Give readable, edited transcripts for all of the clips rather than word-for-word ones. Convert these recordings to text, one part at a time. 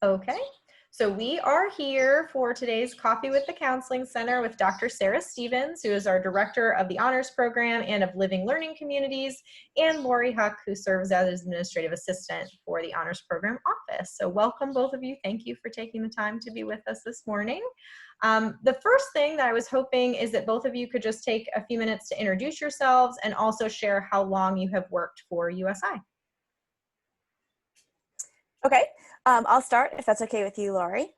Okay, so we are here for today's Coffee with the Counseling Center with Dr. Sara Stevens, who is our Director of the Honors Program and of Living Learning Communities, and Laurie Huck, who serves as Administrative Assistant for the Honors Program Office. So welcome, both of you. Thank you for taking the time to be with us this morning. The first thing that I was hoping is that both of you could just take a few minutes to introduce yourselves and also share how long you have worked for USI. Okay, I'll start if that's okay with you, Laurie.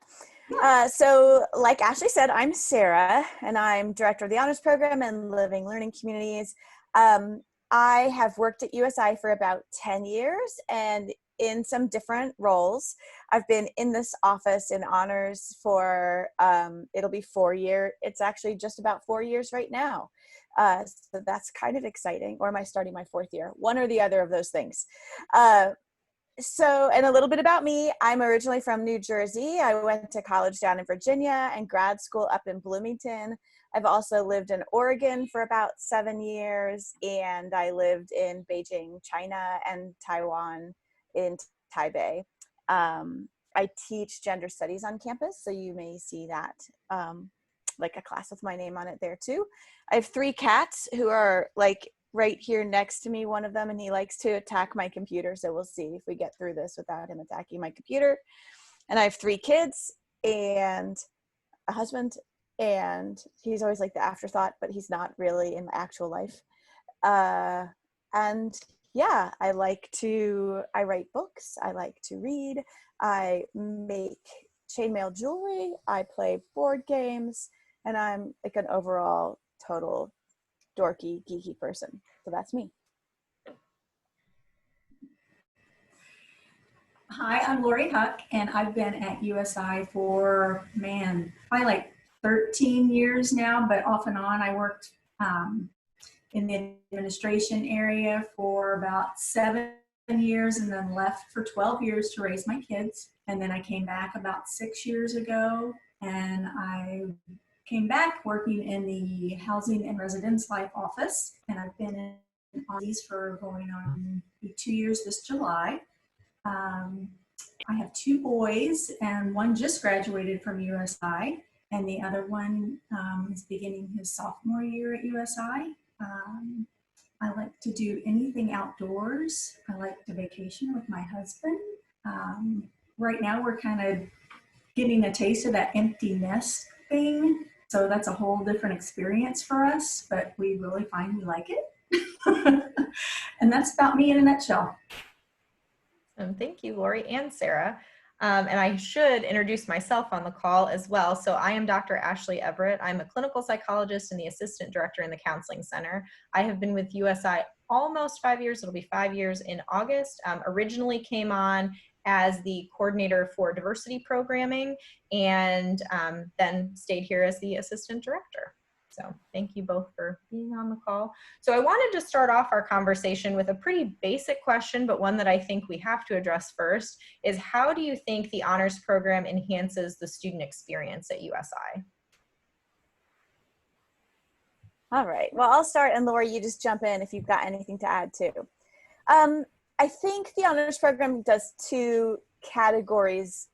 So like Ashley said, I'm Sara, and I'm Director of the Honors Program and Living Learning Communities. I have worked at USI for about 10 years and in some different roles. I've been in this office in honors for, it'll be 4 years. It's actually just about 4 years right now. So that's kind of exciting. Or am I starting my 4th year? One or the other of those things. And a little bit about me, I'm originally from New Jersey. I went to college down in Virginia and grad school up in Bloomington. I've also lived in Oregon for about 7 years, and I lived in Beijing, China, and Taiwan in Taipei. I teach gender studies on campus, so you may see that, like a class with my name on it there too. I have 3 cats who are like right here next to me, one of them, and he likes to attack my computer. So we'll see if we get through this without him attacking my computer. And I have 3 kids and a husband, and he's always like the afterthought, but he's not really in my actual life. And yeah, I write books. I like to read. I make chainmail jewelry. I play board games, and I'm like an overall total dorky, geeky person. So that's me. Hi, I'm Laurie Huck, and I've been at USI for, probably like 13 years now, but off and on. I worked in the administration area for about 7 years and then left for 12 years to raise my kids. And then I came back about 6 years ago, and I came back working in the Housing and Residence Life Office, and I've been in these for going on 2 years this July. I have 2 boys, and one just graduated from USI, and the other one is beginning his sophomore year at USI. I like to do anything outdoors. I like to vacation with my husband. Right now we're kind of getting a taste of that empty nest thing. So that's a whole different experience for us, but we really find we like it. And that's about me in a nutshell. Thank you, Laurie and Sara. And I should introduce myself on the call as well. So I am Dr. Ashley Evearitt. I'm a clinical psychologist and the assistant director in the counseling center. I have been with USI almost 5 years. It'll be 5 years in August. Originally came on as the coordinator for diversity programming, and then stayed here as the assistant director. So thank you both for being on the call. So I wanted to start off our conversation with a pretty basic question, but one that I think we have to address first is, how do you think the honors program enhances the student experience at USI? All right, well, I'll start, and Laurie, you just jump in if you've got anything to add too. I think the honors program does 2 categories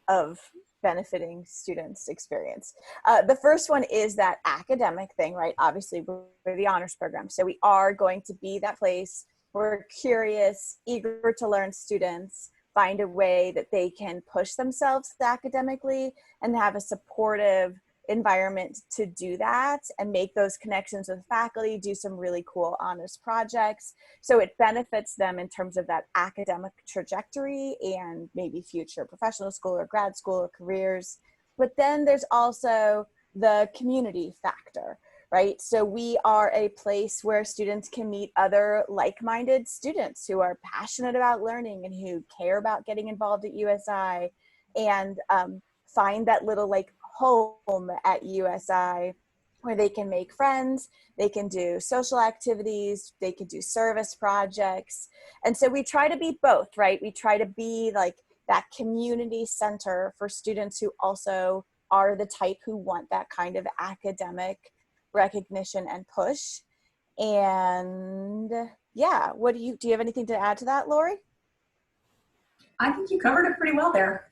of benefiting students' experience. The first one is that academic thing, right? Obviously, we're the honors program, so we are going to be that place where curious, eager to learn students find a way that they can push themselves academically and have a supportive environment to do that and make those connections with faculty, do some really cool honors projects. So it benefits them in terms of that academic trajectory and maybe future professional school or grad school or careers. But then there's also the community factor, right? So we are a place where students can meet other like-minded students who are passionate about learning and who care about getting involved at USI, and find that little like home at USI where they can make friends, they can do social activities, they can do service projects. And so we try to be both, right? We try to be like that community center for students who also are the type who want that kind of academic recognition and push. And yeah, do you have anything to add to that, Laurie? I think you covered it pretty well there.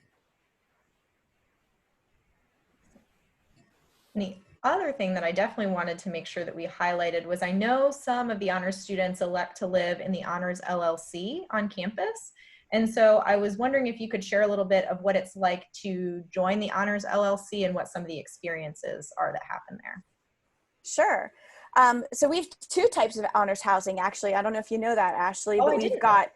The other thing that I definitely wanted to make sure that we highlighted was I know some of the honors students elect to live in the honors LLC on campus. And so I was wondering if you could share a little bit of what it's like to join the honors LLC and what some of the experiences are that happen there. Sure. So we have two types of honors housing, actually. I don't know if you know that, Ashley, Oh, but I we've didn't know. got,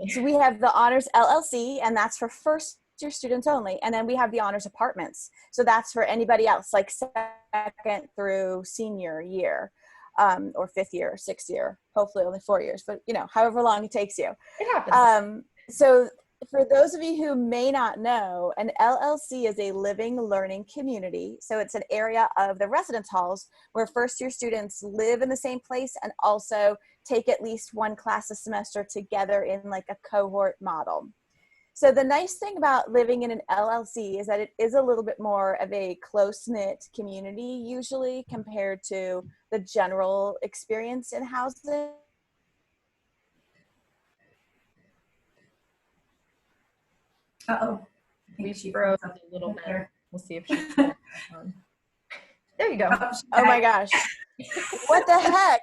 so we have the honors LLC, and that's for first year students only. And then we have the honors apartments. So that's for anybody else, like second through senior year, or fifth year, or sixth year, hopefully only 4 years, but you know, however long it takes you. It happens. So for those of you who may not know, an LLC is a living learning community. So it's an area of the residence halls where first year students live in the same place and also take at least one class a semester together in like a cohort model. So the nice thing about living in an LLC is that it is a little bit more of a close-knit community usually compared to the general experience in housing. Uh-oh. I think We she froze froze up a little bit. there. We'll see if she's on. There you go. Oh, she's Oh my back. gosh. What the heck?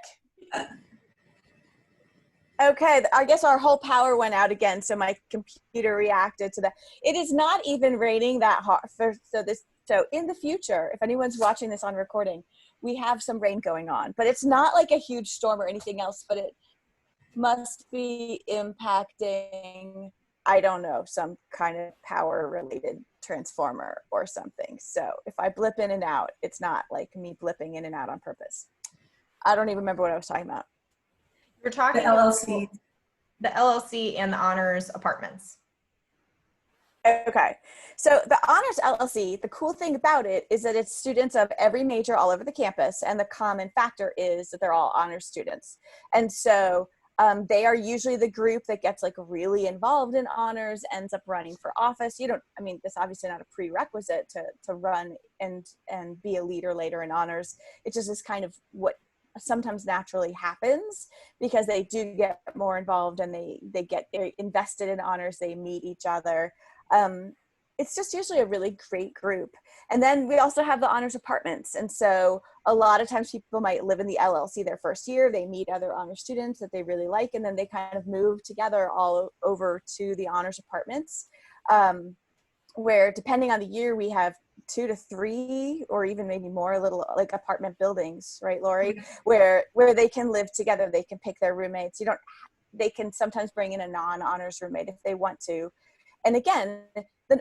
Okay, I guess our whole power went out again, so my computer reacted to that. It is not even raining that hard. So in the future, if anyone's watching this on recording, we have some rain going on, but it's not like a huge storm or anything else, but it must be impacting, I don't know, some kind of power related transformer or something. So if I blip in and out, it's not like me blipping in and out on purpose. I don't even remember what I was talking about. You're talking The LLC. about the LLC and the honors apartments. Okay, so the Honors LLC, the cool thing about it is that it's students of every major all over the campus, and the common factor is that they're all honors students. And so they are usually the group that gets like really involved in honors, ends up running for office. You don't, I mean, this obviously not a prerequisite to run and be a leader later in honors. It just is kind of what sometimes naturally happens because they do get more involved and they get invested in honors, they meet each other. It's just usually a really great group. And then we also have the honors apartments. And so a lot of times people might live in the LLC their first year, they meet other honors students that they really like, and then they kind of move together all over to the honors apartments, where depending on the year, we have 2 to 3 or even maybe more little like apartment buildings, right, Laurie, where they can live together, they can pick their roommates. They can sometimes bring in a non-honors roommate if they want to. And again,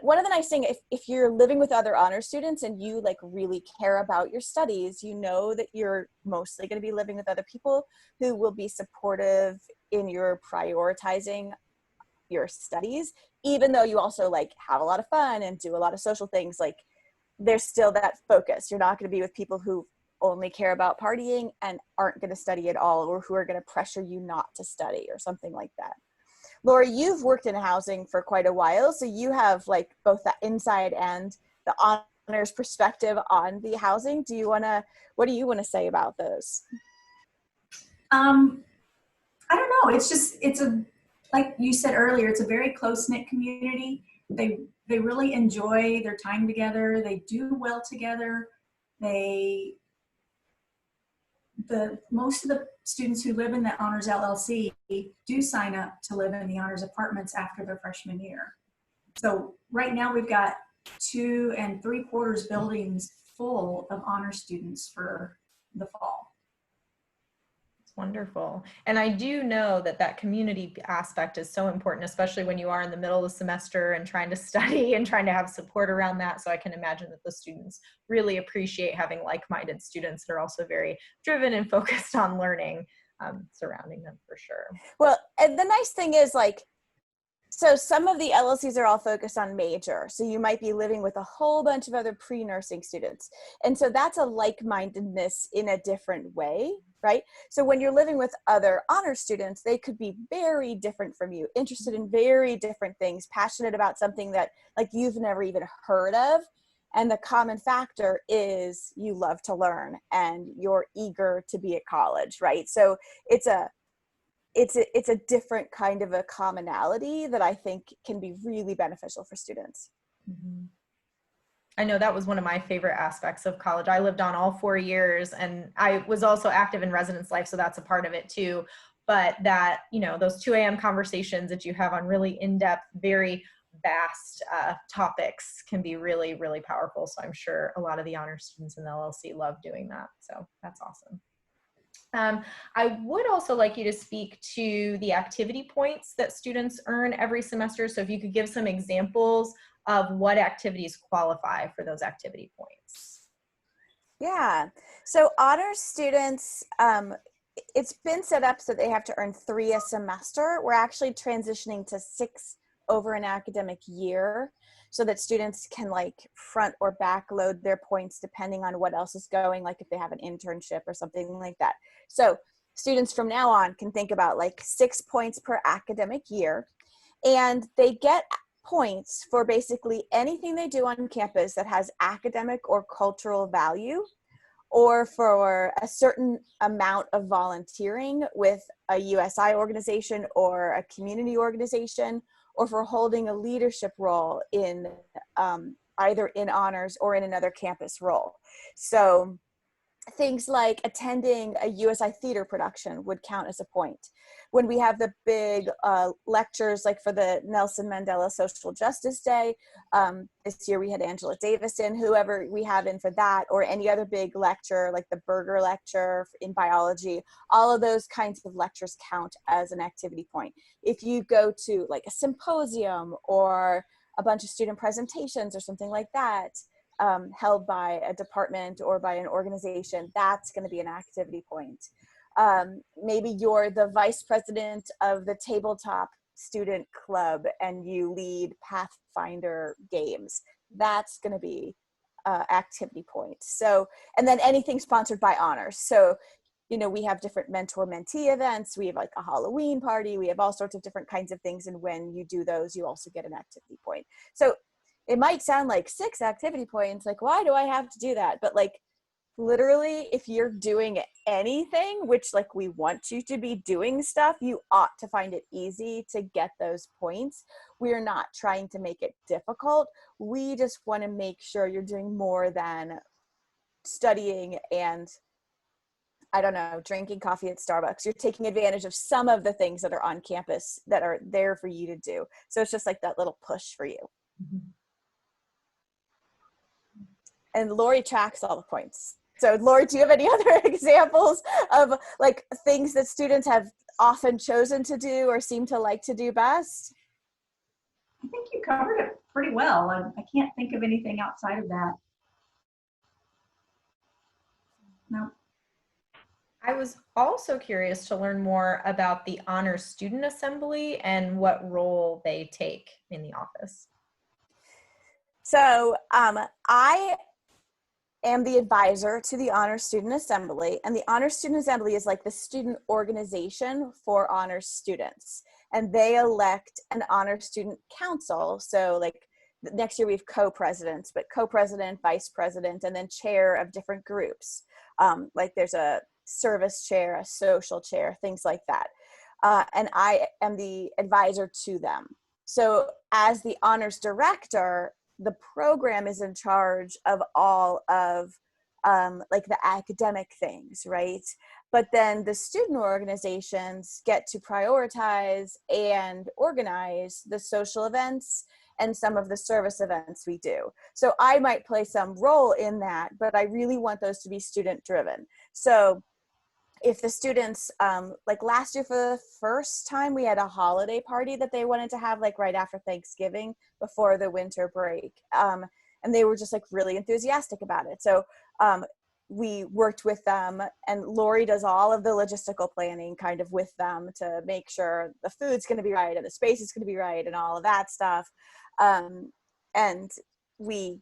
one of the nice things, if you're living with other honor students and you like really care about your studies, you know that you're mostly going to be living with other people who will be supportive in your prioritizing your studies, even though you also like have a lot of fun and do a lot of social things. Like there's still that focus. You're not going to be with people who only care about partying and aren't going to study at all, or who are going to pressure you not to study or something like that. Laurie, you've worked in housing for quite a while, so you have like both the inside and the honors perspective on the housing. What do you want to say about those? I don't know. It's like you said earlier, it's a very close-knit community. They really enjoy their time together. They do well together. Most of the students who live in the Honors LLC do sign up to live in the Honors apartments after their freshman year. So right now we've got 2 3/4 buildings full of honors students for the fall. Wonderful. And I do know that community aspect is so important, especially when you are in the middle of the semester and trying to study and trying to have support around that. So I can imagine that the students really appreciate having like-minded students that are also very driven and focused on learning surrounding them, for sure. Well, and the nice thing is like, so some of the LLCs are all focused on major. So you might be living with a whole bunch of other pre-nursing students. And so that's a like-mindedness in a different way, right? So when you're living with other honor students, they could be very different from you, interested in very different things, passionate about something that like you've never even heard of. And the common factor is you love to learn and you're eager to be at college, right? So it's a different kind of a commonality that I think can be really beneficial for students. Mhm. I know that was one of my favorite aspects of college. I lived on all 4 years, and I was also active in residence life, so that's a part of it too. But that, those 2 a.m. conversations that you have on really in-depth, very vast topics can be really, really powerful. So I'm sure a lot of the honor students in the LLC love doing that. So that's awesome. I would also like you to speak to the activity points that students earn every semester. So if you could give some examples of what activities qualify for those activity points. Yeah. So honors students, it's been set up so they have to earn 3 a semester. We're actually transitioning to 6 over an academic year so that students can like front or back load their points depending on what else is going, like if they have an internship or something like that. So students from now on can think about like 6 points per academic year, and they get points for basically anything they do on campus that has academic or cultural value, or for a certain amount of volunteering with a USI organization or a community organization, or for holding a leadership role in either in honors or in another campus role. So things like attending a USI theater production would count as a point. When we have the big lectures, like for the Nelson Mandela Social Justice Day, this year we had Angela Davison, whoever we have in for that, or any other big lecture, like the Berger lecture in biology, all of those kinds of lectures count as an activity point. If you go to like a symposium or a bunch of student presentations or something like that, held by a department or by an organization, that's going to be an activity point. Maybe you're the vice president of the tabletop student club and you lead Pathfinder games. That's going to be activity point. So, and then anything sponsored by honors. So, we have different mentor-mentee events. We have like a Halloween party. We have all sorts of different kinds of things. And when you do those, you also get an activity point. So it might sound like 6 activity points, like, why do I have to do that? But like, literally, if you're doing anything, which like we want you to be doing stuff, you ought to find it easy to get those points. We're not trying to make it difficult. We just want to make sure you're doing more than studying and, I don't know, drinking coffee at Starbucks. You're taking advantage of some of the things that are on campus that are there for you to do. So it's just like that little push for you. Mm-hmm. And Laurie tracks all the points. So Laurie, do you have any other examples of like things that students have often chosen to do or seem to like to do best? I think you covered it pretty well. I can't think of anything outside of that. No. I was also curious to learn more about the Honor Student Assembly and what role they take in the office. So I am the advisor to the Honor Student Assembly, and the Honor Student Assembly is like the student organization for honor students, and they elect an honor student council. So like next year we have co-presidents, but co-president, vice president, and then chair of different groups. Like there's a service chair, a social chair, things like that. And I am the advisor to them. So as the honors director, the program is in charge of all of like the academic things, right? But then the student organizations get to prioritize and organize the social events and some of the service events we do. So I might play some role in that, but I really want those to be student driven. So if the students, like last year for the first time, we had a holiday party that they wanted to have like right after Thanksgiving before the winter break. And they were just like really enthusiastic about it. So we worked with them, and Laurie does all of the logistical planning kind of with them to make sure the food's going to be right and the space is going to be right and all of that stuff. And we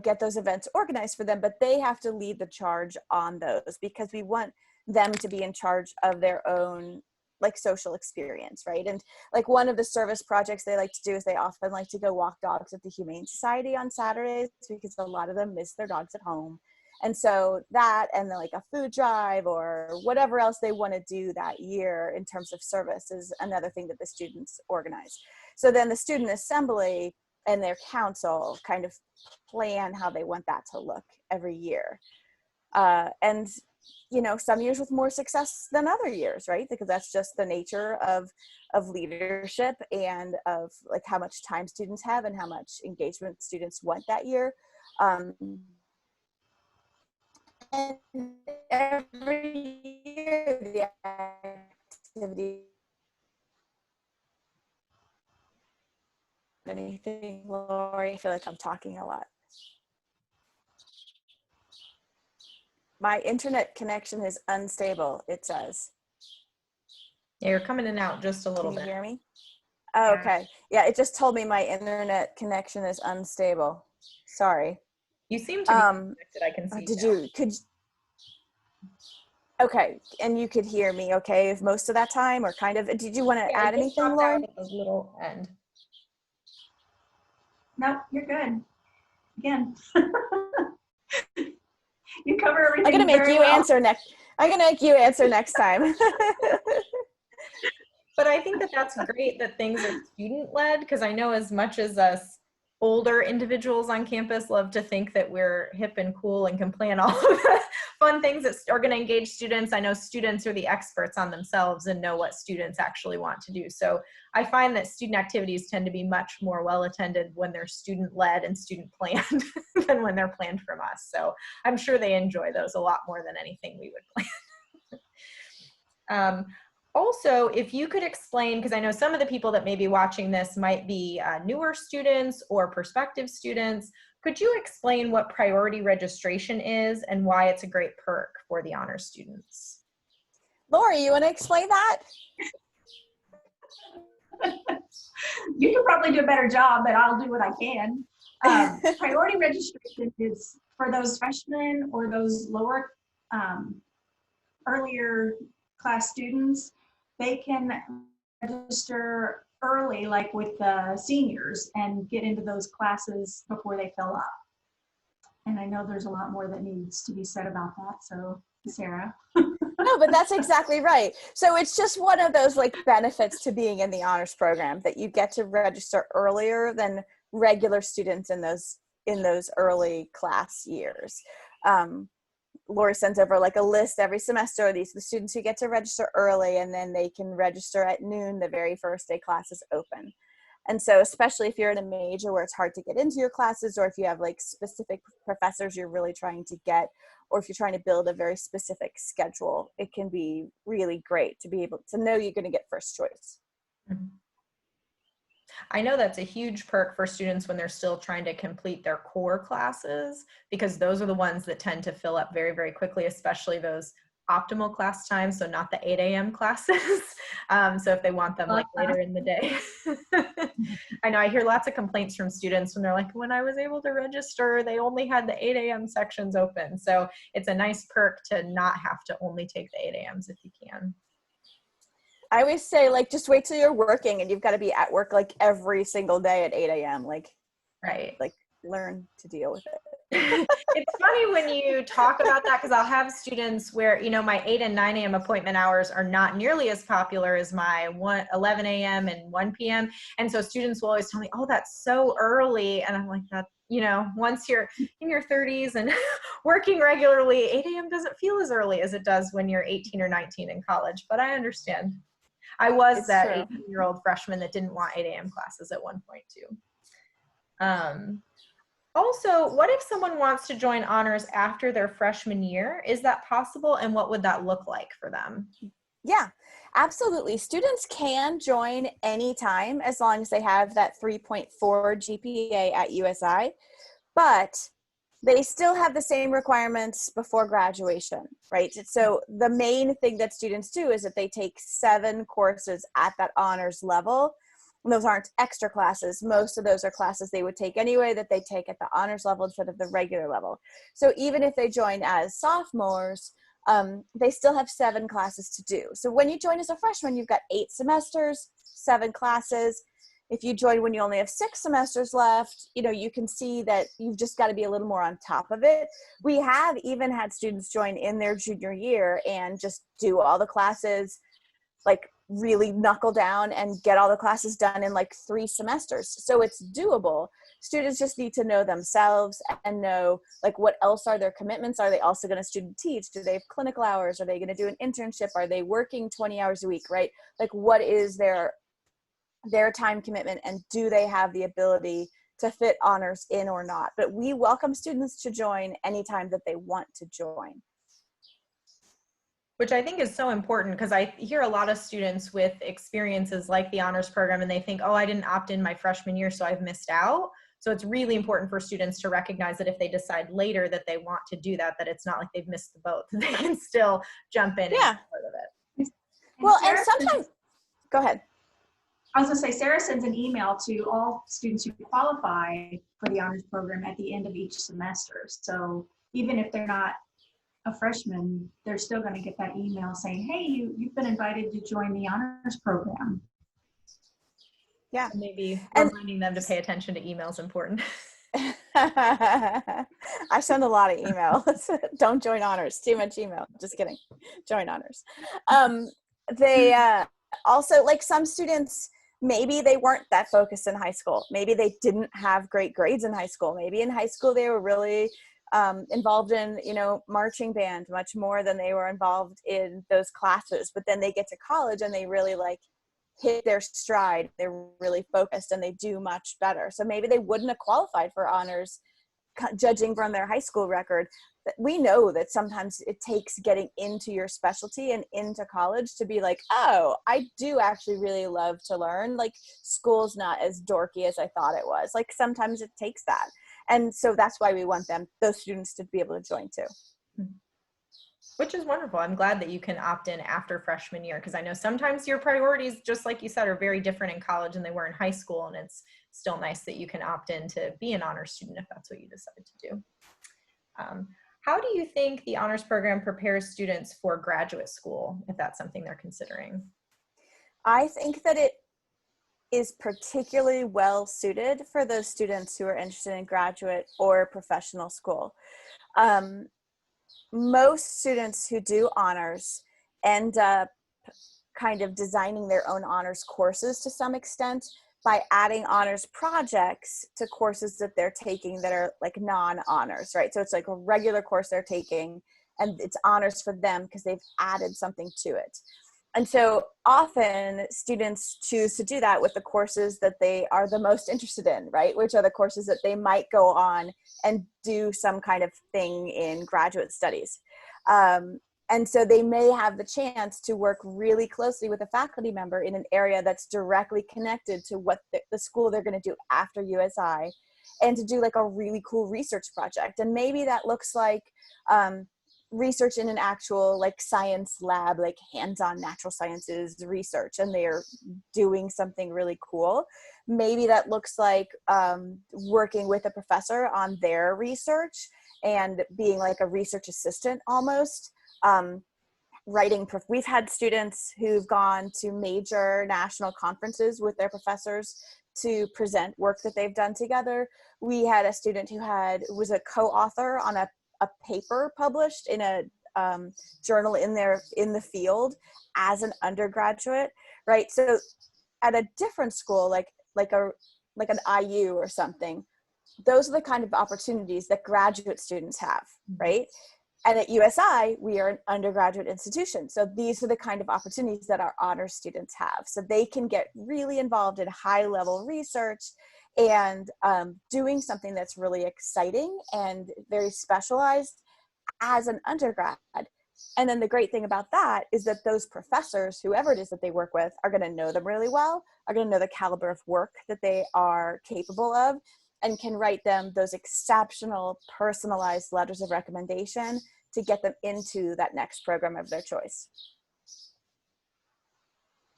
get those events organized for them, but they have to lead the charge on those because we want them to be in charge of their own like social experience, right? And like one of the service projects they like to do is they often like to go walk dogs at the Humane Society on Saturdays because a lot of them miss their dogs at home. And so that, and then like a food drive or whatever else they want to do that year in terms of service, is another thing that the students organize. So then the student assembly and their council kind of plan how they want that to look every year. And you know, some years with more success than other years, right? Because that's just the nature of leadership and of like how much time students have and how much engagement students want that year. And every year the activity, anything, Laurie? I feel like I'm talking a lot. My internet connection is unstable, it says. Yeah, you're coming in and out just a little Can you bit. hear me? Oh, okay. Yeah, it just told me my internet connection is unstable. Sorry. You seem to be connected. I can see. Okay, and you could hear me okay if most of that time, or kind of, did you want to add anything, Laurie? At the little end. Nope, you're good. Again. You cover everything. I'm gonna make you answer next. I'm gonna make you answer next time. But I think that that's great that things are student-led, because I know as much as us older individuals on campus love to think that we're hip and cool and can plan all of the fun things that are going to engage students, I know students are the experts on themselves and know what students actually want to do. So I find that student activities tend to be much more well attended when they're student-led and student planned than when they're planned from us. So I'm sure they enjoy those a lot more than anything we would plan. Also, if you could explain, because I know some of the people that may be watching this might be newer students or prospective students, could you explain what priority registration is and why it's a great perk for the honors students? Laurie, you want to explain that? You can probably do a better job, but I'll do what I can. Priority registration is for those freshmen or those lower, earlier class students. They can register early, like with the seniors, and get into those classes before they fill up. And I know there's a lot more that needs to be said about that. So, Sarah. No, but that's exactly right. So it's just one of those like benefits to being in the honors program, that you get to register earlier than regular students in those early class years. Laurie sends over like a list every semester. These are the students who get to register early, and then they can register at noon the very first day classes open. And so especially if you're in a major where it's hard to get into your classes, or if you have like specific professors you're really trying to get, or if you're trying to build a very specific schedule, it can be really great to be able to know you're going to get first choice. Mm-hmm. I know that's a huge perk for students when they're still trying to complete their core classes, because those are the ones that tend to fill up very, very quickly, especially those optimal class times, so not the 8 a.m. classes. So if they want them like later in the day. I know I hear lots of complaints from students when they're like, when I was able to register, they only had the 8 a.m. sections open. So it's a nice perk to not have to only take the 8 a.m.s if you can. I always say, like, just wait till you're working and you've got to be at work like every single day at 8 a.m. Like, right. Like, learn to deal with it. It's funny when you talk about that, because I'll have students where, you know, my 8 and 9 a.m. appointment hours are not nearly as popular as my 11 a.m. and 1 p.m. And so students will always tell me, oh, that's so early. And I'm like, that, you know, once you're in your 30s and working regularly, 8 a.m. doesn't feel as early as it does when you're 18 or 19 in college, but I understand. I was It's that true. 18-year-old freshman that didn't want 8 a.m. classes at one point too. Also, what if someone wants to join honors after their freshman year? Is that possible, and what would that look like for them? Yeah, absolutely. Students can join anytime as long as they have that 3.4 GPA at USI, but they still have the same requirements before graduation, right? So the main thing that students do is that they take 7 courses at that honors level. And those aren't extra classes. Most of those are classes they would take anyway that they take at the honors level instead of the regular level. So even if they join as sophomores, they still have 7 classes to do. So when you join as a freshman, you've got 8 semesters, 7 classes. If you join when you only have 6 semesters left, you know, you can see that you've just got to be a little more on top of it. We have even had students join in their junior year and just do all the classes, like really knuckle down and get all the classes done in like 3 semesters. So it's doable. Students just need to know themselves and know like what else are their commitments. Are they also going to student teach? Do they have clinical hours? Are they going to do an internship? Are they working 20 hours a week, right? Like what is their time commitment, and do they have the ability to fit honors in or not? But we welcome students to join anytime that they want to join. Which I think is so important, because I hear a lot of students with experiences like the honors program and they think, oh, I didn't opt in my freshman year, so I've missed out. So it's really important for students to recognize that if they decide later that they want to do that, that it's not like they've missed the boat, that they can still jump in and be part of it. Well, and sometimes, go ahead. I was going to say, Sarah sends an email to all students who qualify for the honors program at the end of each semester. So even if they're not a freshman, they're still going to get that email saying, hey, you've been invited to join the honors program. Yeah. So maybe reminding them to pay attention to email is important. I send a lot of emails. Don't join honors. Too much email. Just kidding. Join honors. They also, like, some students, maybe they weren't that focused in high school. Maybe they didn't have great grades in high school. Maybe in high school they were really involved in, you know, marching band much more than they were involved in those classes. But then they get to college and they really like hit their stride. They're really focused and they do much better. So maybe they wouldn't have qualified for honors judging from their high school record. But we know that sometimes it takes getting into your specialty and into college to be like, oh, I do actually really love to learn. Like, school's not as dorky as I thought it was. Like, sometimes it takes that. And so that's why we want those students to be able to join too. Which is wonderful. I'm glad that you can opt in after freshman year, because I know sometimes your priorities, just like you said, are very different in college than they were in high school. And it's still nice that you can opt in to be an honors student if that's what you decide to do. How do you think the honors program prepares students for graduate school, if that's something they're considering? I think that it is particularly well suited for those students who are interested in graduate or professional school. Most students who do honors end up kind of designing their own honors courses to some extent by adding honors projects to courses that they're taking that are like non-honors, right? So it's like a regular course they're taking and it's honors for them because they've added something to it. And so often students choose to do that with the courses that they are the most interested in, right? Which are the courses that they might go on and do some kind of thing in graduate studies. And so they may have the chance to work really closely with a faculty member in an area that's directly connected to what the school they're going to do after USI, and to do like a really cool research project. And maybe that looks like research in an actual like science lab, like hands-on natural sciences research, and they're doing something really cool. Maybe that looks like working with a professor on their research and being like a research assistant almost. We've had students who've gone to major national conferences with their professors to present work that they've done together. We had a student who was a co-author on a paper published in a journal in the field as an undergraduate, right? So at a different school, like an IU or something, those are the kind of opportunities that graduate students have, right? And at USI, we are an undergraduate institution. So these are the kind of opportunities that our honors students have. So they can get really involved in high-level research and doing something that's really exciting and very specialized as an undergrad. And then the great thing about that is that those professors, whoever it is that they work with, are going to know them really well, are going to know the caliber of work that they are capable of, and can write them those exceptional personalized letters of recommendation to get them into that next program of their choice.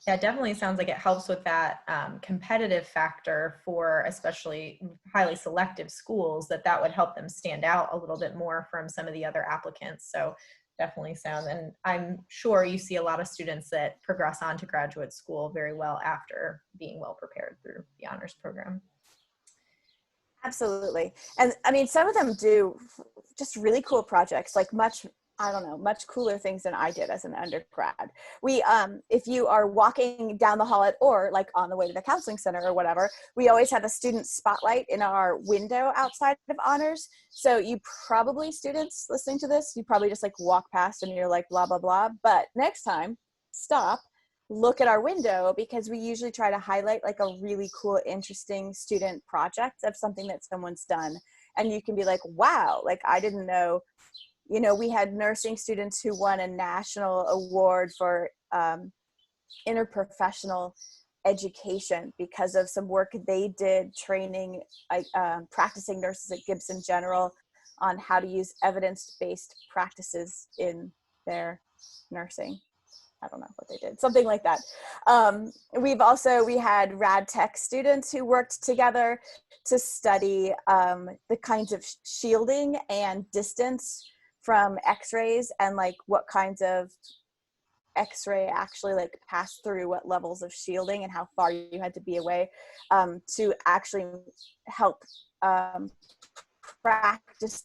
Yeah, it definitely sounds like it helps with that competitive factor for especially highly selective schools, that would help them stand out a little bit more from some of the other applicants. So definitely sounds, and I'm sure you see a lot of students that progress on to graduate school very well after being well prepared through the honors program. Absolutely. And I mean, some of them do just really cool projects, like I don't know, much cooler things than I did as an undergrad. We, if you are walking down the hall or like on the way to the counseling center or whatever, we always have a student spotlight in our window outside of honors. So you probably, students listening to this, you probably just like walk past and you're like, blah, blah, blah. But next time, stop, look at our window, because we usually try to highlight like a really cool, interesting student project of something that someone's done. And you can be like, wow, like I didn't know, you know, we had nursing students who won a national award for interprofessional education because of some work they did training, practicing nurses at Gibson General on how to use evidence-based practices in their nursing. I don't know what they did, something like that. We had rad tech students who worked together to study the kinds of shielding and distance from x-rays, and like what kinds of x-ray actually like pass through what levels of shielding and how far you had to be away, to actually help practicing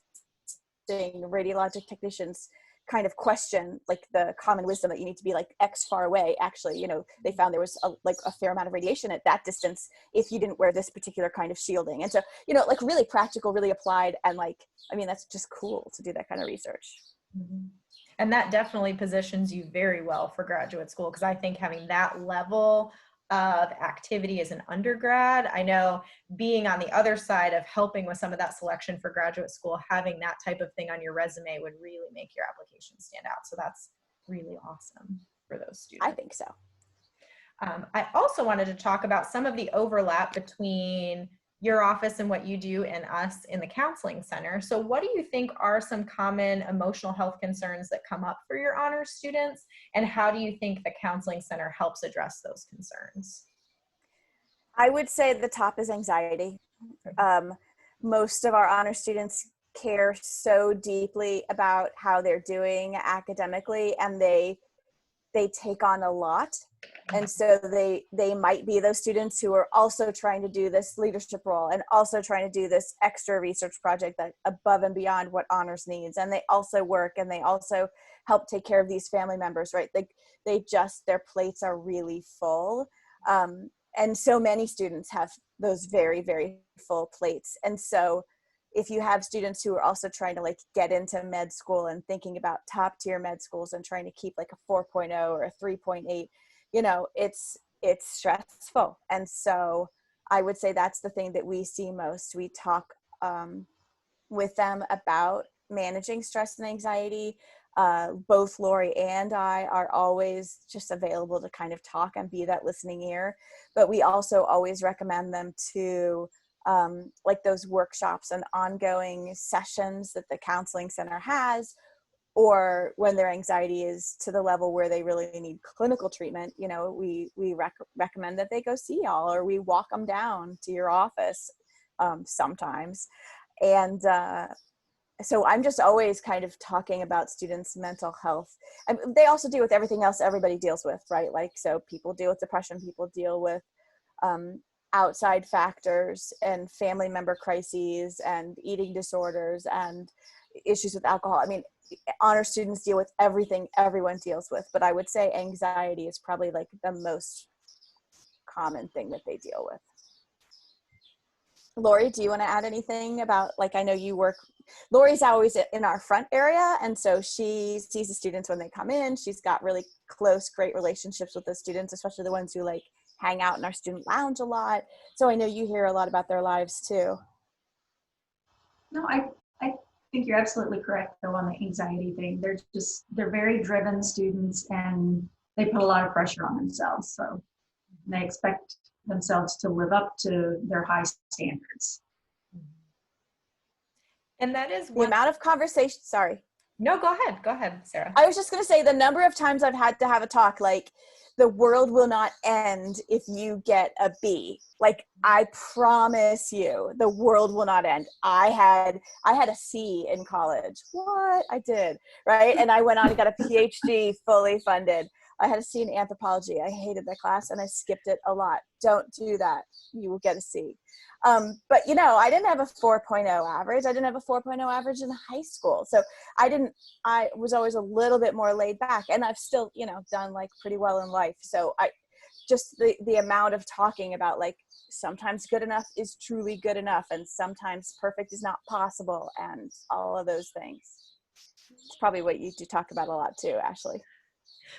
radiologic technicians kind of question like the common wisdom that you need to be like X far away. Actually, you know, they found there was a fair amount of radiation at that distance if you didn't wear this particular kind of shielding. And so, you know, like really practical, really applied. And like, I mean, that's just cool to do that kind of research. Mm-hmm. And that definitely positions you very well for graduate school, because I think having that level of activity as an undergrad, I know being on the other side of helping with some of that selection for graduate school, having that type of thing on your resume would really make your application stand out. So that's really awesome for those students. I think so. I also wanted to talk about some of the overlap between your office and what you do and us in the counseling center. So what do you think are some common emotional health concerns that come up for your honors students? And how do you think the counseling center helps address those concerns? I would say the top is anxiety. Most of our honor students care so deeply about how they're doing academically, and they take on a lot. And so they might be those students who are also trying to do this leadership role and also trying to do this extra research project that above and beyond what honors needs. And they also work and they also help take care of these family members, right? Like their plates are really full. And so many students have those very, very full plates. And so if you have students who are also trying to like get into med school and thinking about top tier med schools and trying to keep like a 4.0 or a 3.8, you know, it's stressful. And so I would say that's the thing that we see most. We talk with them about managing stress and anxiety. Both Laurie and I are always just available to kind of talk and be that listening ear. But we also always recommend them to like those workshops and ongoing sessions that the counseling center has, or when their anxiety is to the level where they really need clinical treatment, you know, we recommend that they go see y'all, or we walk them down to your office sometimes. And so I'm just always kind of talking about students' mental health. And they also deal with everything else everybody deals with, right? Like, so people deal with depression, people deal with outside factors and family member crises and eating disorders and issues with alcohol. I mean, honor students deal with everything everyone deals with, but I would say anxiety is probably like the most common thing that they deal with. Laurie, do you want to add anything about, like, I know you work, Laurie's always in our front area, and so she sees the students when they come in. She's got really close, great relationships with the students, especially the ones who like hang out in our student lounge a lot. So I know you hear a lot about their lives too. No, I think you're absolutely correct though on the anxiety thing. They're very driven students, and they put a lot of pressure on themselves. So they expect themselves to live up to their high standards. And that is the amount of conversation, sorry. No, go ahead, Sarah. I was just going to say the number of times I've had to have a talk, like the world will not end if you get a B. Like, I promise you, the world will not end. I had a C in college. What? I did, right? And I went on and got a PhD fully funded. I had a C in anthropology. I hated that class and I skipped it a lot. Don't do that. You will get a C. But I didn't have a 4.0 average. I didn't have a 4.0 average in high school. So I was always a little bit more laid back, and I've still, done like pretty well in life. So just the amount of talking about like sometimes good enough is truly good enough, and sometimes perfect is not possible, and all of those things. It's probably what you do talk about a lot too, Ashley.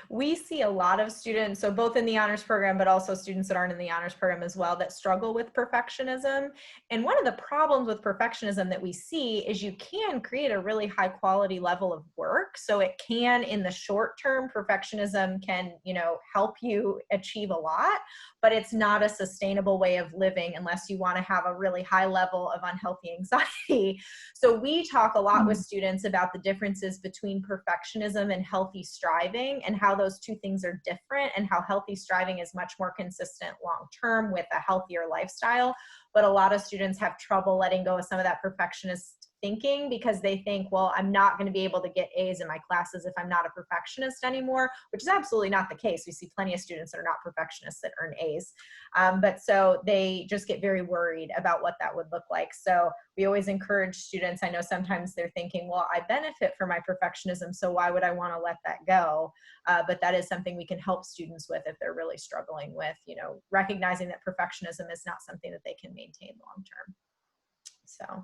We see a lot of students, so both in the honors program, but also students that aren't in the honors program as well, that struggle with perfectionism. And one of the problems with perfectionism that we see is you can create a really high quality level of work. So it can, in the short term, perfectionism can, help you achieve a lot, but it's not a sustainable way of living unless you want to have a really high level of unhealthy anxiety. So we talk a lot with students about the differences between perfectionism and healthy striving, and how those two things are different, and how healthy striving is much more consistent long term with a healthier lifestyle. But a lot of students have trouble letting go of some of that perfectionist thinking because they think, well, I'm not going to be able to get A's in my classes if I'm not a perfectionist anymore, which is absolutely not the case. We see plenty of students that are not perfectionists that earn A's. But so they just get very worried about what that would look like. So we always encourage students. I know sometimes they're thinking, well, I benefit from my perfectionism, so why would I want to let that go? But that is something we can help students with if they're really struggling with, recognizing that perfectionism is not something that they can maintain long term. So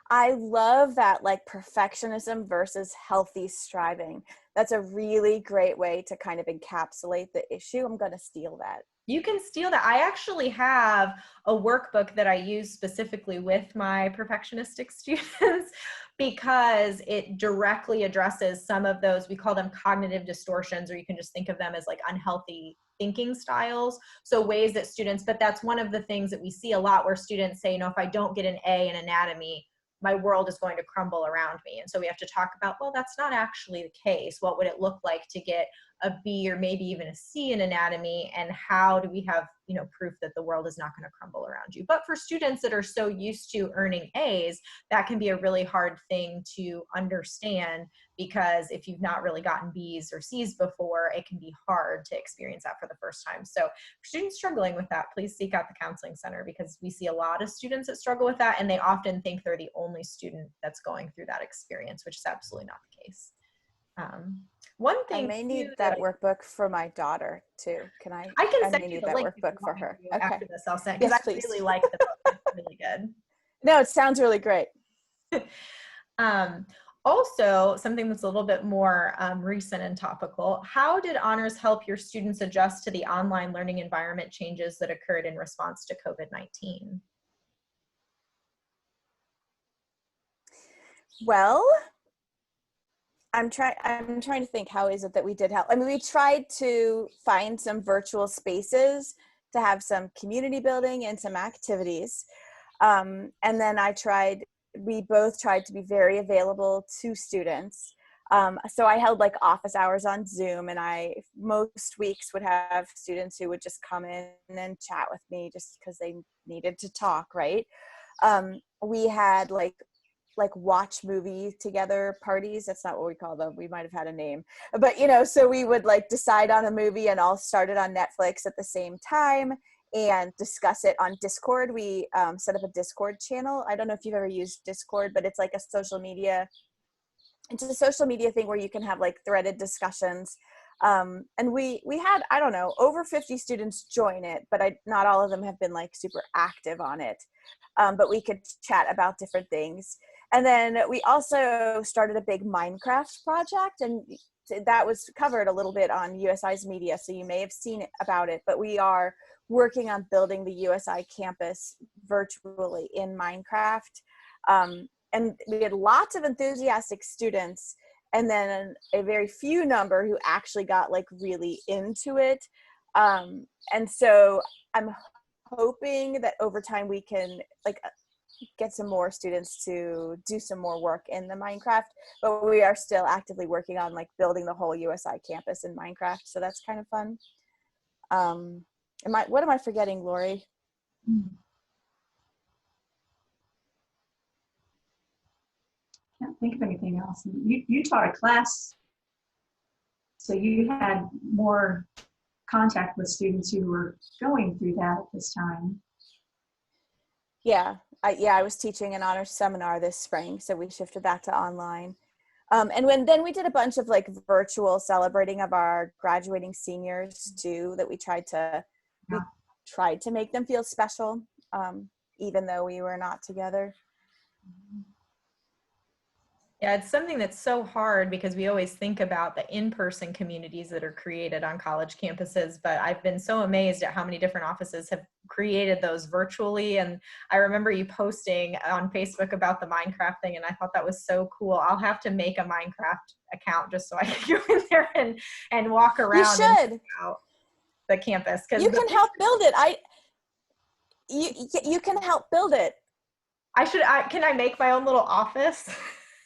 I love that, like, perfectionism versus healthy striving. That's a really great way to kind of encapsulate the issue. I'm going to steal that. you can steal that. I actually have a workbook that I use specifically with my perfectionistic students because it directly addresses some of those, we call them cognitive distortions, or you can just think of them as like unhealthy thinking styles. So ways that students, but that's one of the things that we see a lot where students say, if I don't get an A in anatomy, my world is going to crumble around me. And so we have to talk about, well, that's not actually the case. What would it look like to get a B or maybe even a C in anatomy? And how do we have, proof that the world is not going to crumble around you? But for students that are so used to earning A's, that can be a really hard thing to understand, because if you've not really gotten B's or C's before, it can be hard to experience that for the first time. So for students struggling with that, please seek out the counseling center, because we see a lot of students that struggle with that, and they often think they're the only student that's going through that experience, which is absolutely not the case. One thing I may need that workbook for my daughter too. I can send may you need the that link workbook for her. Okay. after this. I'll send, because Yes, I please. really like the book. It's really good. No, it sounds really great. Also, something that's a little bit more recent and topical, how did honors help your students adjust to the online learning environment changes that occurred in response to COVID-19? Well, I'm trying to think, how is it that we did help? I mean, we tried to find some virtual spaces to have some community building and some activities. And then we both tried to be very available to students. So I held like office hours on Zoom, and most weeks would have students who would just come in and chat with me just because they needed to talk, right? We had like watch movie together parties. That's not what we call them. We might have had a name, but so we would like decide on a movie and all start it on Netflix at the same time and discuss it on Discord. We set up a Discord channel. I don't know if you've ever used Discord, but it's like it's a social media thing where you can have like threaded discussions. And we had, I don't know, over 50 students join it, but not all of them have been like super active on it. But we could chat about different things. And then we also started a big Minecraft project, and that was covered a little bit on USI's media, so you may have seen about it, but we are working on building the USI campus virtually in Minecraft. And we had lots of enthusiastic students, and then a very few number who actually got like really into it. And so I'm hoping that over time we can, like, get some more students to do some more work in the Minecraft, but we are still actively working on like building the whole USI campus in Minecraft. So that's kind of fun. What am I forgetting, Laurie? Can't think of anything else. You taught a class, so you had more contact with students who were going through that at this time. Yeah, I was teaching an honors seminar this spring, so we shifted that to online. And then we did a bunch of like virtual celebrating of our graduating seniors too, that we tried to make them feel special, even though we were not together. Yeah, it's something that's so hard because we always think about the in-person communities that are created on college campuses, but I've been so amazed at how many different offices have created those virtually. And I remember you posting on Facebook about the Minecraft thing, and I thought that was so cool. I'll have to make a Minecraft account just so I can go in there and walk around. You should. And check out the campus. You can help build it. You can help build it. Can I make my own little office?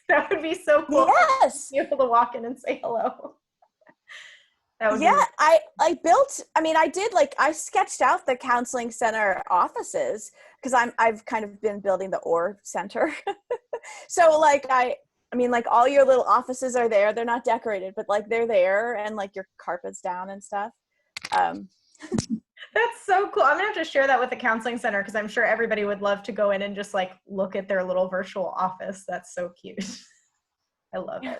That would be so cool. Yes. To be able to walk in and say hello. That would yeah, be I sketched out the counseling center offices because I've kind of been building the OR center. So like like all your little offices are there. They're not decorated, but like they're there, and like your carpet's down and stuff. That's so cool. I'm gonna have to share that with the counseling center because I'm sure everybody would love to go in and just like look at their little virtual office. That's so cute. I love it.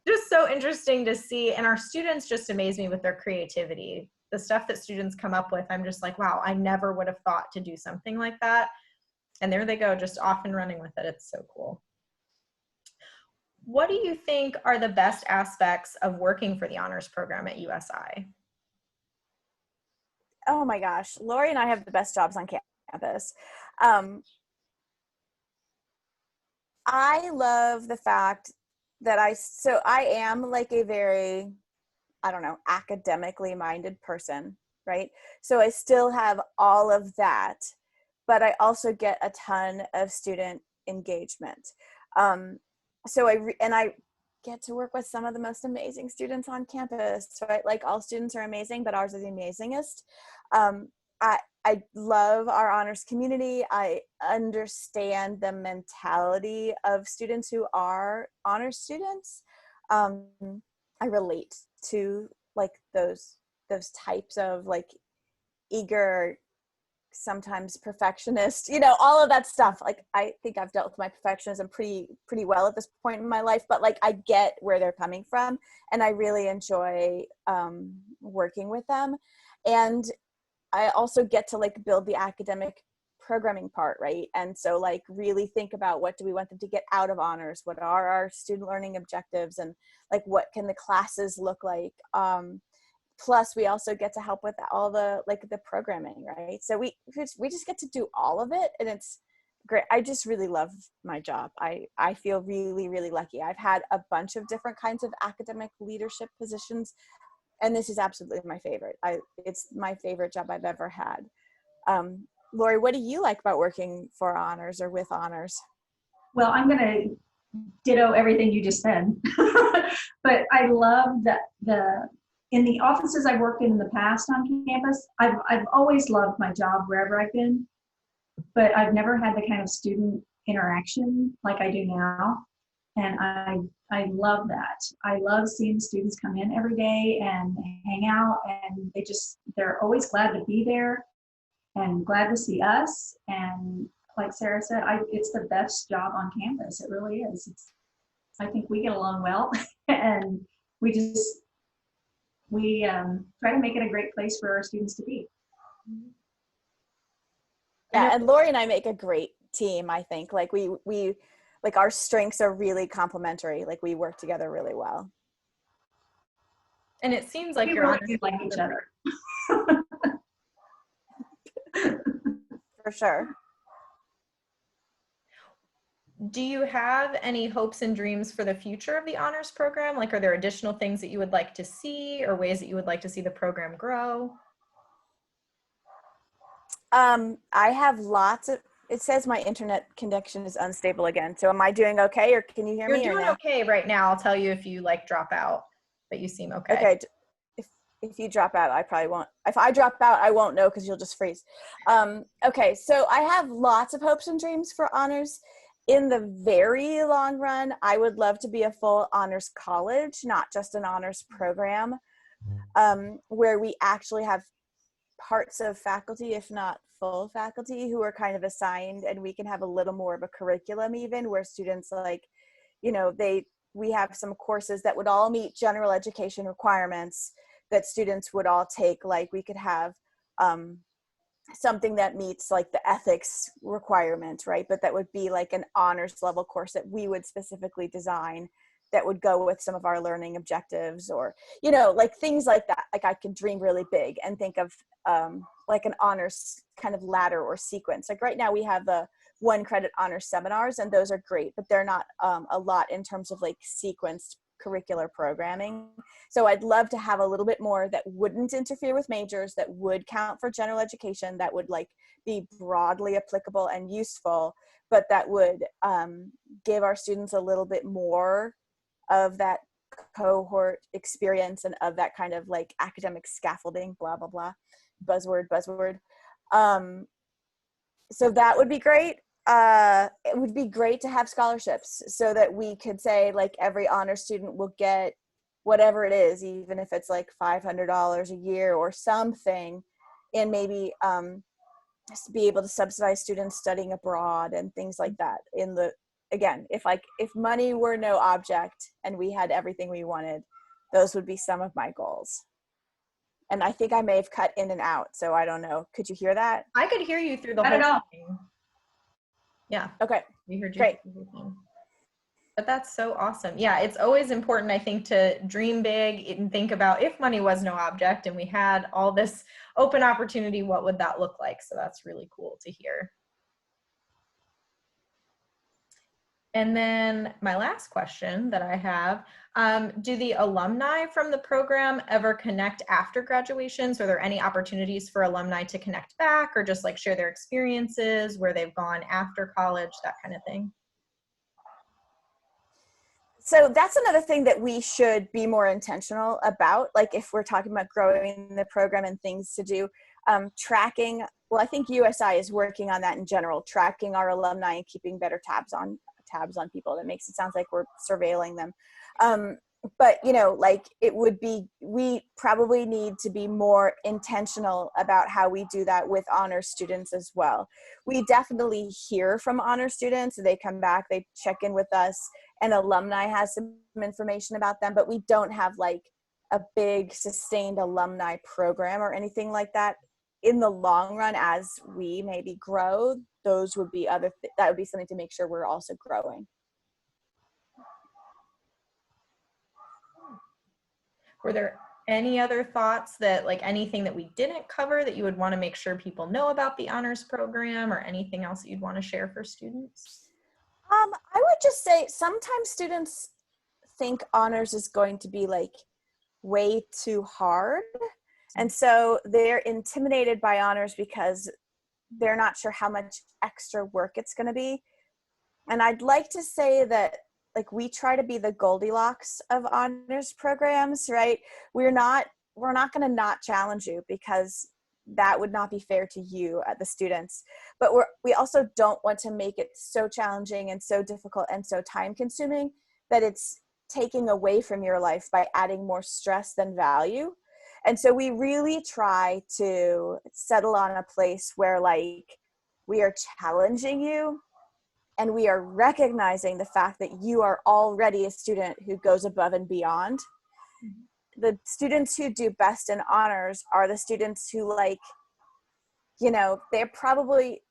Just so interesting to see. And our students just amaze me with their creativity. The stuff that students come up with, I'm just like, wow, I never would have thought to do something like that. And there they go, just off and running with it. It's so cool. What do you think are the best aspects of working for the honors program at USI? Oh my gosh, Laurie and I have the best jobs on campus. I love the fact that I am like a very, I don't know, academically minded person, right? So I still have all of that, but I also get a ton of student engagement. So I get to work with some of the most amazing students on campus. So like all students are amazing, but ours are the amazingest. I love our honors community. I understand the mentality of students who are honors students. I relate to like those types of like eager, sometimes perfectionist, all of that stuff. Like I think I've dealt with my perfectionism pretty well at this point in my life, but like I get where they're coming from, and I really enjoy working with them. And I also get to like build the academic programming part, right? And so like really think about what do we want them to get out of honors? What are our student learning objectives? And like what can the classes look like? Plus we also get to help with all the like the programming, right? So we just get to do all of it, and it's great. I just really love my job. I feel really, really lucky. I've had a bunch of different kinds of academic leadership positions, and this is absolutely my favorite. It's my favorite job I've ever had. Laurie, what do you like about working for honors or with honors? Well, I'm going to ditto everything you just said, but I love that in the offices I've worked in the past on campus, I've always loved my job wherever I've been, but I've never had the kind of student interaction like I do now. And I love that. I love seeing students come in every day and hang out, and they're always glad to be there and glad to see us. And like Sara said, it's the best job on campus. It really is. I think we get along well, and we try to make it a great place for our students to be. Yeah, and Laurie and I make a great team, I think. Like we like our strengths are really complementary. Like we work together really well. And it seems like we you're really like each other. For sure. Do you have any hopes and dreams for the future of the honors program? Like, are there additional things that you would like to see or ways that you would like to see the program grow? I have lots of, it says my internet connection is unstable again. So am I doing okay, or can you hear You're me or doing no? okay right now. I'll tell you if you like drop out, but you seem okay. Okay. If you drop out, I probably won't. If I drop out, I won't know because you'll just freeze. Okay, so I have lots of hopes and dreams for honors. In the very long run, I would love to be a full honors college, not just an honors program, where we actually have parts of faculty, if not full faculty, who are kind of assigned, and we can have a little more of a curriculum even where students like, you know, we have some courses that would all meet general education requirements that students would all take. Like we could have something that meets like the ethics requirement, right? But that would be like an honors level course that we would specifically design that would go with some of our learning objectives, or, you know, like things like that. Like I could dream really big and think of like an honors kind of ladder or sequence. Like right now we have the 1 credit honors seminars, and those are great, but they're not a lot in terms of like sequenced curricular programming. So I'd love to have a little bit more that wouldn't interfere with majors, that would count for general education, that would like be broadly applicable and useful, but that would give our students a little bit more of that cohort experience and of that kind of like academic scaffolding, blah, blah, blah, buzzword. So that would be great. It would be great to have scholarships so that we could say like every honor student will get whatever it is, even if it's like $500 a year or something, and maybe be able to subsidize students studying abroad and things like that. Again, if money were no object and we had everything we wanted, those would be some of my goals. And I think I may have cut in and out, so I don't know. Could you hear that? I could hear you through the Not whole at all. thing. Yeah. Okay. We heard you Great. through the whole thing. But that's so awesome. Yeah, it's always important, I think, to dream big and think about if money was no object and we had all this open opportunity, what would that look like? So that's really cool to hear. And then my last question that I have, do the alumni from the program ever connect after graduations? Are there any opportunities for alumni to connect back or just like share their experiences, where they've gone after college, that kind of thing? So that's another thing that we should be more intentional about. Like if we're talking about growing the program and things to do, tracking. Well, I think USI is working on that in general, tracking our alumni and keeping better tabs on people. That makes it sound like we're surveilling them. But you know, like we probably need to be more intentional about how we do that with honor students as well. We definitely hear from honor students. They come back, they check in with us, and alumni has some information about them, but we don't have like a big sustained alumni program or anything like that. In the long run, as we maybe grow, those would be that would be something to make sure we're also growing. Were there any other thoughts that like anything that we didn't cover that you would want to make sure people know about the honors program, or anything else that you'd want to share for students? I would just say sometimes students think honors is going to be like way too hard. And so they're intimidated by honors because they're not sure how much extra work it's going to be. And I'd like to say that like we try to be the Goldilocks of honors programs, right? We're not going to not challenge you, because that would not be fair to you, the students. But we also don't want to make it so challenging and so difficult and so time consuming that it's taking away from your life by adding more stress than value. And so we really try to settle on a place where like we are challenging you and we are recognizing the fact that you are already a student who goes above and beyond. The students who do best in honors are the students who like, you know, they're probably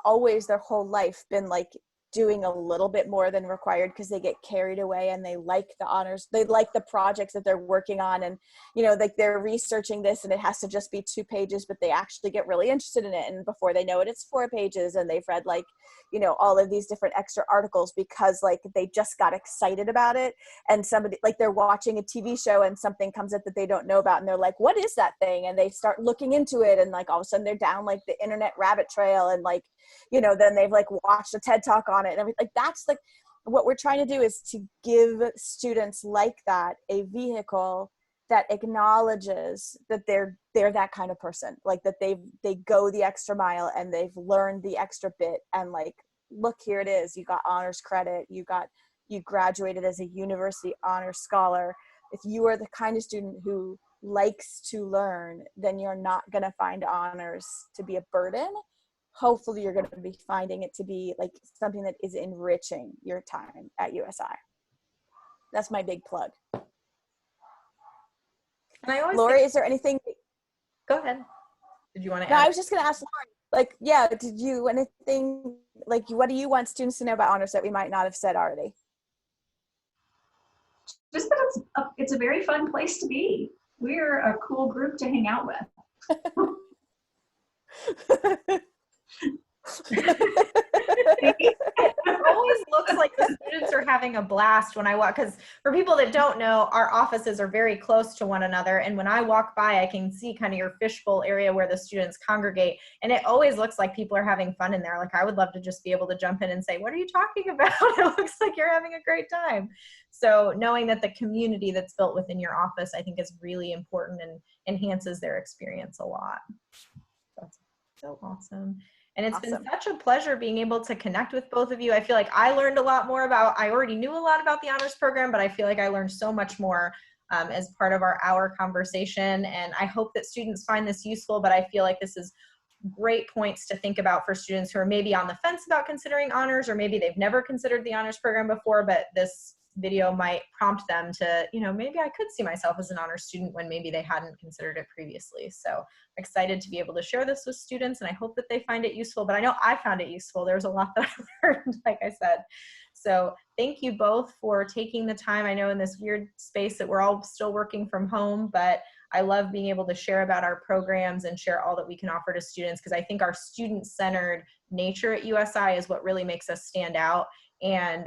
always their whole life been like doing a little bit more than required because they get carried away and they like the honors, they like the projects that they're working on, and you know, like they're researching this and it has to just be 2 pages, but they actually get really interested in it, and before they know it, it's 4 pages, and they've read like, you know, all of these different extra articles because like they just got excited about it. And somebody, like they're watching a TV show and something comes up that they don't know about and they're like, what is that thing? And they start looking into it, and like all of a sudden they're down like the internet rabbit trail, and like, you know, then they've like watched a TED talk on it and everything. Like that's like what we're trying to do, is to give students like that a vehicle that acknowledges that they're that kind of person, like that they go the extra mile and they've learned the extra bit, and like, look, here it is, you got honors credit, you graduated as a university honors scholar. If you are the kind of student who likes to learn, then you're not going to find honors to be a burden. Hopefully you're going to be finding it to be like something that is enriching your time at USI. That's my big plug. And I always Laurie, think, is there anything? go ahead. Did you want to No, add? I was just going to ask Laurie, like, yeah, did you, anything, like, what do you want students to know about honors that we might not have said already? Just that it's a very fun place to be. We're a cool group to hang out with. It always looks like the students are having a blast when I walk, because for people that don't know, our offices are very close to one another, and when I walk by, I can see kind of your fishbowl area where the students congregate, and it always looks like people are having fun in there. Like, I would love to just be able to jump in and say, what are you talking about? It looks like you're having a great time. So knowing that the community that's built within your office, I think, is really important and enhances their experience a lot. That's so awesome. And it's been such a pleasure being able to connect with both of you. I feel like I learned a lot more I already knew a lot about the honors program, but I feel like I learned so much more as part of our hour conversation. And I hope that students find this useful, but I feel like this is great points to think about for students who are maybe on the fence about considering honors, or maybe they've never considered the honors program before, but this video might prompt them to, you know, maybe I could see myself as an honors student when maybe they hadn't considered it previously. So I'm excited to be able to share this with students, and I hope that they find it useful, but I know I found it useful. There's a lot that I learned, like I said. So thank you both for taking the time. I know in this weird space that we're all still working from home, but I love being able to share about our programs and share all that we can offer to students, because I think our student-centered nature at USI is what really makes us stand out, and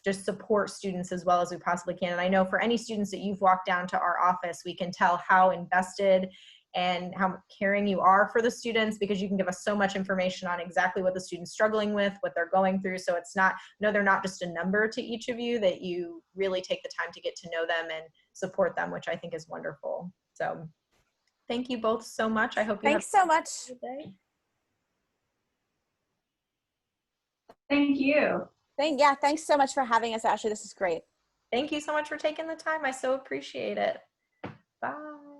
just support students as well as we possibly can. And I know for any students that you've walked down to our office, we can tell how invested and how caring you are for the students, because you can give us so much information on exactly what the student's struggling with, what they're going through. So it's not, no, they're not just a number to each of you, that you really take the time to get to know them and support them, which I think is wonderful. So thank you both so much. I hope you Thanks so much. Day. Thank you. Yeah, thanks so much for having us, Ashley. This is great. Thank you so much for taking the time. I so appreciate it. Bye.